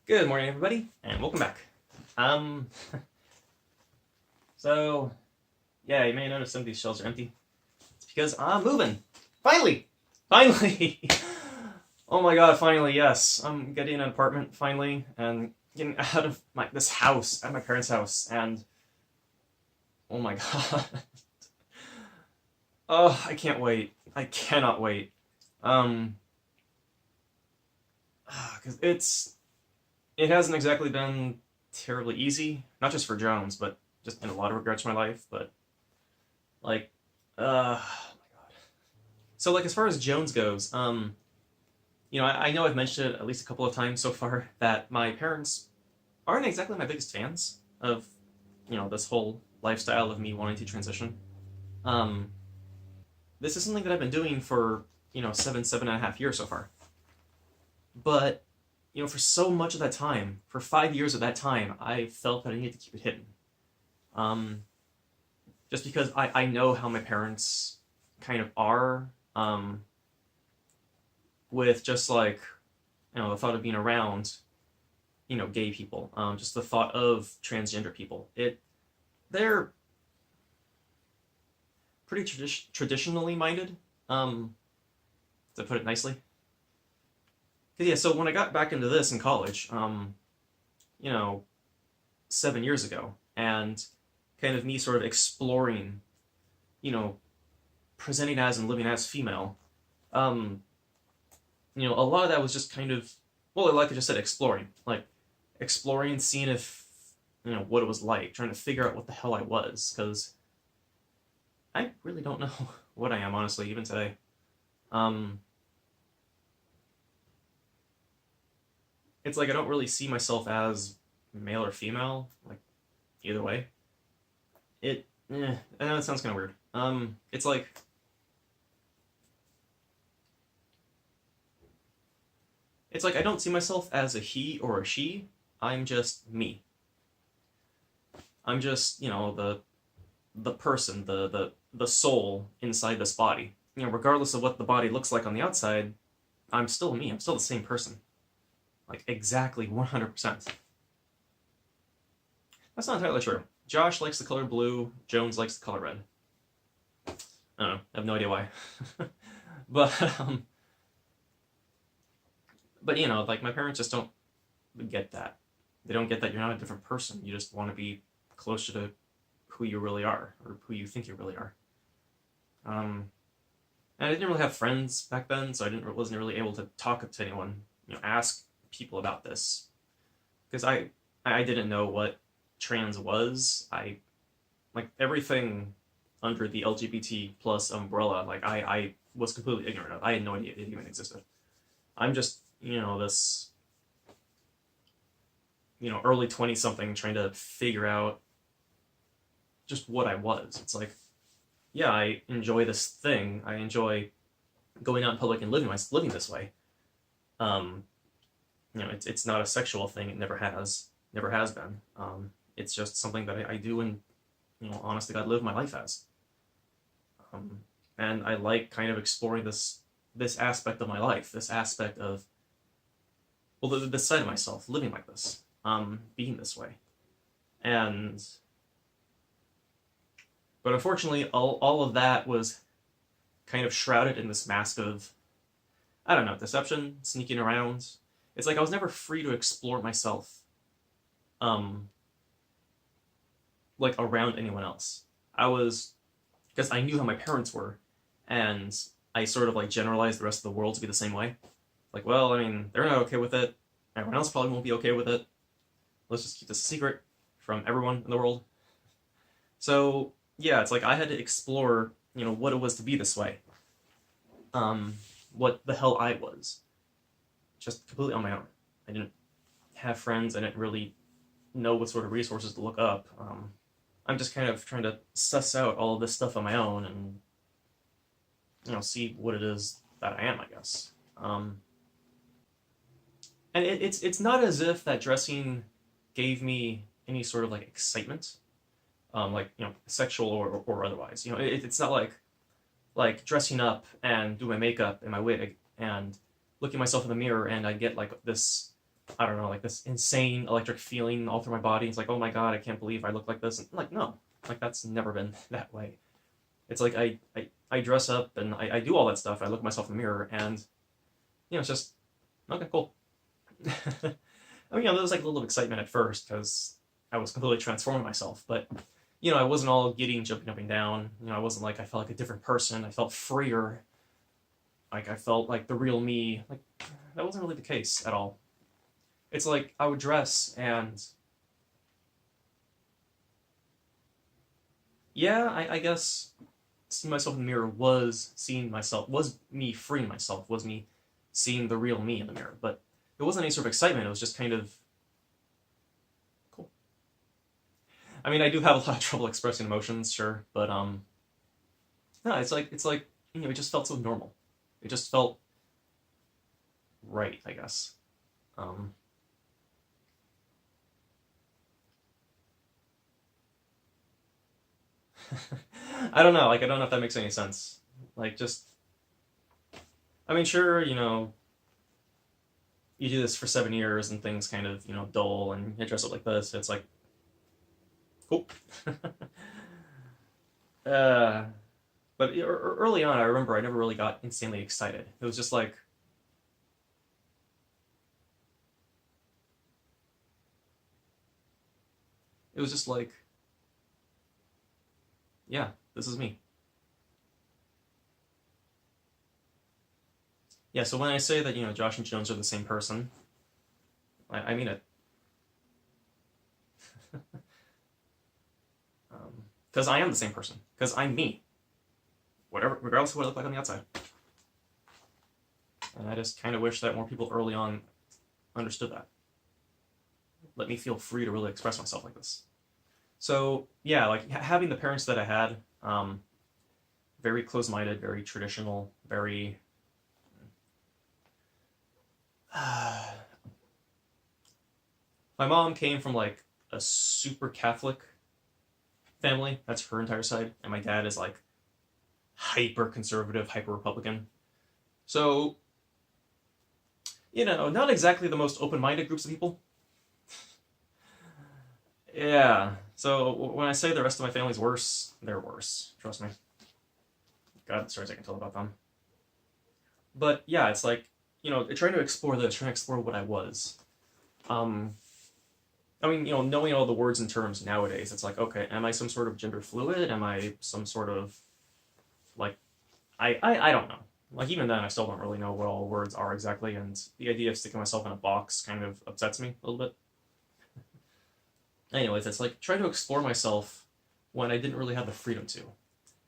Good morning, everybody, and welcome back. Um, so, yeah, you may notice some of these shelves are empty. It's because I'm moving. Finally! Finally! Oh my god, finally, yes. I'm getting an apartment, finally, and getting out of this house, out of my parents' house, and oh my god. Oh, I can't wait. I cannot wait. Um, because it hasn't exactly been terribly easy, not just for Jones, but just in a lot of regards for my life, but like, oh my god. So like as far as Jones goes, I know I've mentioned it at least a couple of times so far that my parents aren't exactly my biggest fans of, this whole lifestyle of me wanting to transition. Um, this is something that I've been doing for, 7.5 years so far. But, for so much of that time, for 5 years of that time, I felt that I needed to keep it hidden. Um, just because I know how my parents kind of are, with just like, the thought of being around, gay people, just the thought of transgender people. They're pretty traditionally minded, to put it nicely. 'Cause, yeah, so when I got back into this in college, you know, 7 years ago, and kind of me sort of exploring, you know, presenting as and living as female, um, a lot of that was just kind of, well, like I just said, exploring, like exploring, seeing if, what it was like, trying to figure out what the hell I was, because I really don't know what I am, honestly, even today. Um, it's like I don't really see myself as male or female, like either way. I know it sounds kind of weird. It's like I don't see myself as a he or a she. I'm just me. I'm just the person, the soul inside this body. Regardless of what the body looks like on the outside, I'm still me. I'm still the same person. Like exactly 100%. That's not entirely true. Josh likes the color blue. Jones likes the color red. I don't know. I have no idea why. but but like my parents just don't get that. They don't get that you're not a different person. You just want to be closer to who you really are, or who you think you really are. Um, and I didn't really have friends back then, so wasn't really able to talk to anyone, ask people about this, because I didn't know what trans was. I like everything under the LGBT plus umbrella. Like I was completely ignorant of. I had no idea it even existed. I'm just this early 20 something trying to figure out just what I was. It's like, yeah, I enjoy this thing. I enjoy going out in public and living this way. Um, it's not a sexual thing. It never has been. It's just something that I do and honest to God, live my life as. Um, and I like kind of exploring this aspect of my life, this aspect of this side of myself, living like this, being this way, and but unfortunately, all of that was kind of shrouded in this mask of, I don't know, deception, sneaking around. It's like I was never free to explore myself, um, like around anyone else. I was, because I knew how my parents were, and I sort of like generalized the rest of the world to be the same way. Like, well, I mean, they're not okay with it. Everyone else probably won't be okay with it. Let's just keep this a secret from everyone in the world. So yeah, it's like I had to explore, what it was to be this way. Um, what the hell I was, just completely on my own. I didn't have friends. I didn't really know what sort of resources to look up. I'm just kind of trying to suss out all of this stuff on my own and see what it is that I am, I guess. And it's not as if that dressing gave me any sort of like excitement, like sexual or otherwise. It's not like dressing up and do my makeup and my wig and looking myself in the mirror and I get like this I don't know, like this insane electric feeling all through my body. It's like, oh my god, I can't believe I look like this. And I'm like, no, like that's never been that way. It's like I dress up and I do all that stuff. I look at myself in the mirror and it's just okay, cool. I mean, there was like a little excitement at first because I was completely transforming myself, but I wasn't all giddy and jumping up and down. I wasn't like I felt like a different person. I felt freer. Like I felt like the real me. Like that wasn't really the case at all. It's like I would dress and yeah, I guess seeing myself in the mirror was seeing myself, was me freeing myself, was me seeing the real me in the mirror. But it wasn't any sort of excitement. It was just kind of cool. I mean, I do have a lot of trouble expressing emotions, sure, but no, it's like it just felt so normal. It just felt right, I guess. Um, I don't know. Like, I don't know if that makes any sense. Like, just I mean, sure, you do this for 7 years and things kind of dull, and you dress up like this. It's like cool. uh, but early on, I remember I never really got insanely excited. It was just like it was just like yeah, this is me. Yeah. So when I say that Josh and Jones are the same person, I mean it. Because I am the same person. Because I'm me, whatever, regardless of what I look like on the outside. And I just kind of wish that more people early on understood that. Let me feel free to really express myself like this. So yeah, like having the parents that I had, very close-minded, very traditional, very. My mom came from like a super Catholic family. That's her entire side, and my dad is like hyper conservative, hyper Republican. So not exactly the most open-minded groups of people. Yeah. So when I say the rest of my family's worse, they're worse. Trust me. God, the stories I can tell about them. But yeah, it's like trying to explore this, trying to explore what I was. Um, I mean, knowing all the words and terms nowadays, it's like, okay, am I some sort of gender fluid? Am I some sort of like I don't know. Like even then, I still don't really know what all words are exactly, and the idea of sticking myself in a box kind of upsets me a little bit. Anyways, it's like trying to explore myself when I didn't really have the freedom to.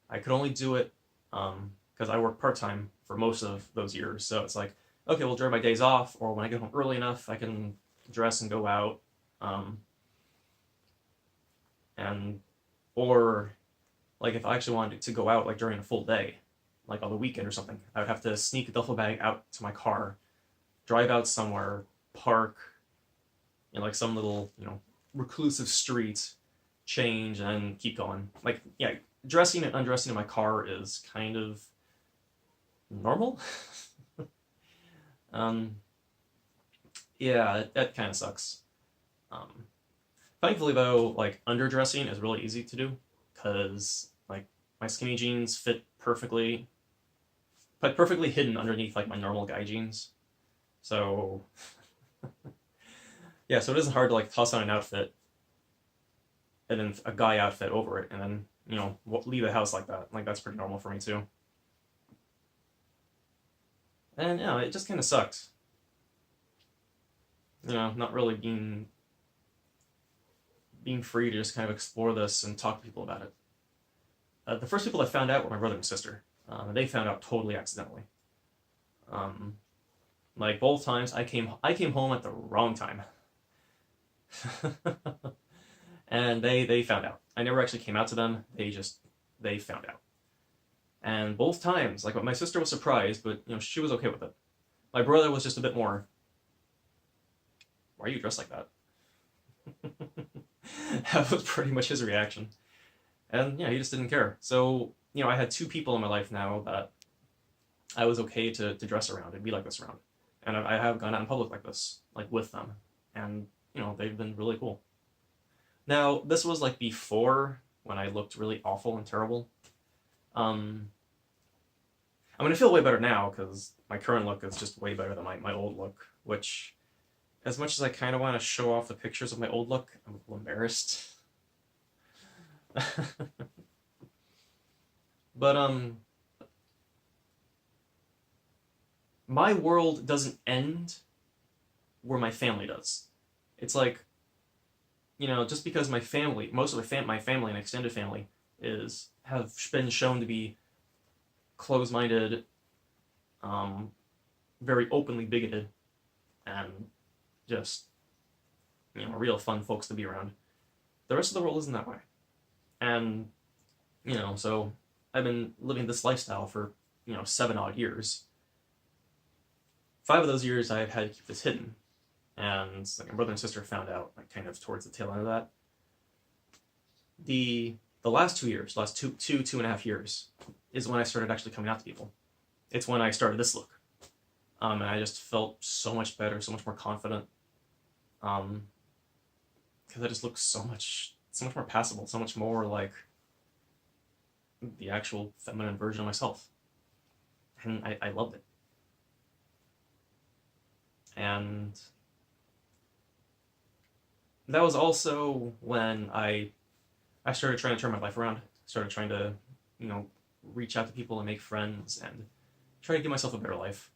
I could only do it because I worked part time for most of those years. So it's like, okay, well, during my days off or when I get home early enough, I can dress and go out, um, and or like if I actually wanted to go out like during a full day, like on the weekend or something, I would have to sneak a duffel bag out to my car, drive out somewhere, park in like some little reclusive street, change, and keep going. Like yeah, dressing and undressing in my car is kind of normal. um, yeah, that kind of sucks. Um, Thankfully though, like underdressing is really easy to do because like my skinny jeans fit perfectly, but perfectly hidden underneath like my normal guy jeans. So yeah, so it isn't hard to like toss on an outfit and then a guy outfit over it, and then leave the house like that. Like that's pretty normal for me too. And it just kind of sucked. Not really being free to just kind of explore this and talk to people about it. The first people that found out were my brother and sister. And they found out totally accidentally. Um, like both times, I came home at the wrong time, and they found out. I never actually came out to them. They found out. And both times, like my sister was surprised, but she was okay with it. My brother was just a bit more. Why are you dressed like that? That was pretty much his reaction. And he just didn't care. So, I had two people in my life now that I was okay to dress around and be like this around. and I have gone out in public like this, like with them, and you know they've been really cool. Now this was like before when I looked really awful and terrible. Um, I mean, I feel way better now because my current look is just way better than my old look, which, as much as I kind of want to show off the pictures of my old look, I'm a little embarrassed. But my world doesn't end where my family does. It's like, you know, just because my family, most of my family and extended family is have been shown to be closed-minded, um, very openly bigoted, and just, you know, real fun folks to be around. The rest of the world isn't that way. And, you know, so I've been living this lifestyle for, you know, 7 odd years. 5 of those years I've had to keep this hidden. And like my brother and sister found out like kind of towards the tail end of that. The last 2 years, last two and a half years, is when I started actually coming out to people. It's when I started this look. And I just felt so much better, so much more confident. Because I just look so much more passable, so much more like the actual feminine version of myself. And I loved it. And that was also when I started trying to turn my life around. Started trying to, you know, reach out to people and make friends and try to give myself a better life.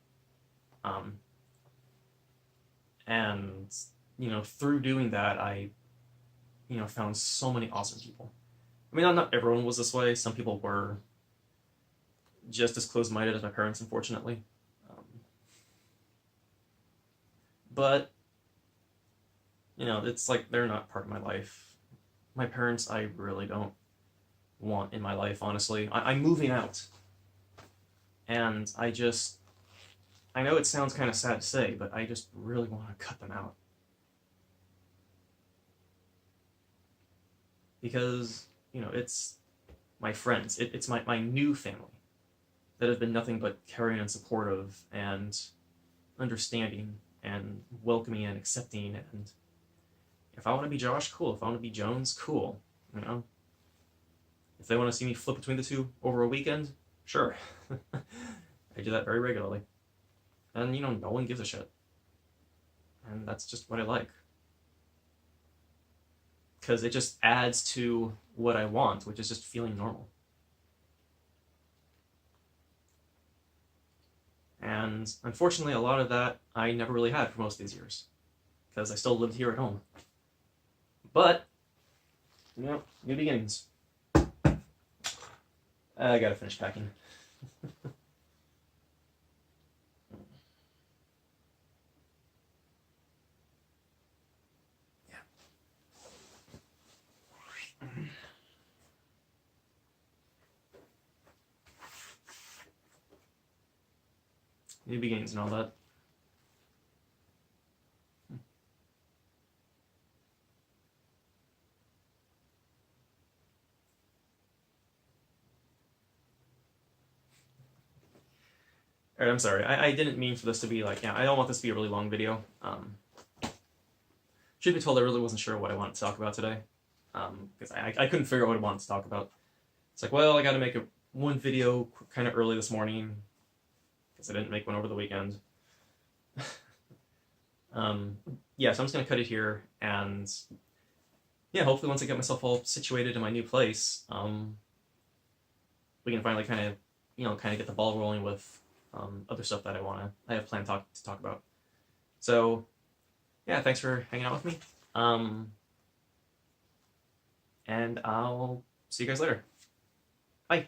And, you know, through doing that, I, you know, found so many awesome people. I mean, not everyone was this way. Some people were just as close-minded as my parents, unfortunately. But, you know, it's like they're not part of my life. My parents, I really don't want in my life, honestly. I'm moving out. And I know it sounds kind of sad to say, but I just really want to cut them out. Because, you know, it's my friends. It's my new family that have been nothing but caring and supportive and understanding and welcoming and accepting. And if I want to be Josh, cool. If I want to be Jones, cool. You know? If they want to see me flip between the two over a weekend, sure. I do that very regularly. And, you know, no one gives a shit. And that's just what I like. Because it just adds to what I want, which is just feeling normal. And unfortunately, a lot of that I never really had for most of these years. Because I still lived here at home. But, you know, new beginnings. I gotta finish packing. New beginnings and all that. Alright, I'm sorry. I didn't mean for this to be like, yeah, I don't want this to be a really long video. Truth be told, I really wasn't sure what I wanted to talk about today. Because I couldn't figure out what I wanted to talk about. It's like, well, I gotta make one video kind of early this morning. Because I didn't make one over the weekend. Yeah, so I'm just gonna cut it here, and yeah, hopefully once I get myself all situated in my new place, we can finally kind of, you know, kind of get the ball rolling with other stuff that I have planned to talk about. So, yeah, thanks for hanging out with me, and I'll see you guys later. Bye.